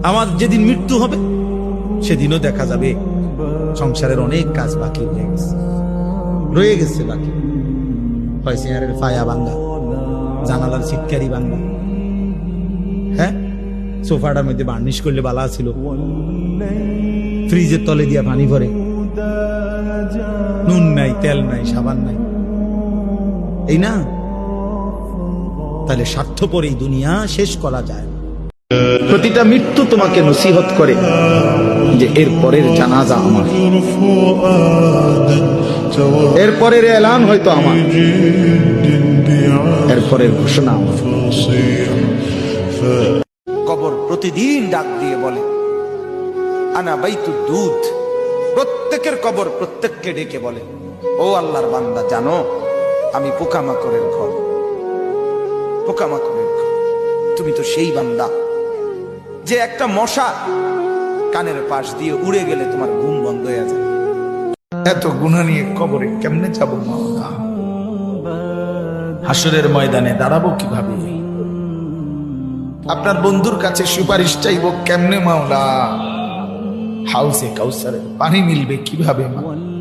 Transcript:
আমার যেদিন মৃত্যু হবে সেদিনও দেখা যাবে সংসারের অনেক কাজ বাকি রয়ে গেছে বাকি। হয় চেয়ারের ফায়া ভাঙ্গা, জানালার ছিটকারি ভাঙ্গা, হ্যাঁ সোফাটার মধ্যে বার্নিশ করলে বালা ছিল, ফ্রিজের তলে দিয়া পানি ভরে, নুন নাই, তেল নাই, সাবান নাই, এই না? তাহলে স্বার্থপর এই দুনিয়া শেষ করা যায়। প্রতিটা মৃত্যু তোমাকে নসিহত করে যে এর পরের জানাজা আমার, এর পরের এলান হয়তো আমার, এর পরের ঘোষণা আমার। কবর প্রতিদিন ডাক দিয়ে বলে আনা বাইতুদ দুধ। প্রত্যেকের কবর প্রত্যেককে ডেকে বলে, ও আল্লাহর বান্দা, জানো আমি পোকামাকড়ের ঘর, পোকামাকড়ের ঘর। তুমি তো সেই বান্দা যে একটা মশা কানের পাশ দিয়ে উড়ে গেলে তোমার ঘুম বন্ধ হয়ে যায়। এত গুনাহ নিয়ে কবরে কেমনে যাবো মাওলা? হাসরের ময়দানে দাঁড়াবো কিভাবে? আপনার বন্ধুর কাছে সুপারিশ চাইবো কেমনে মাওলা? হাউসে কাউসারের পানি মিলবে কিভাবে মাওলা?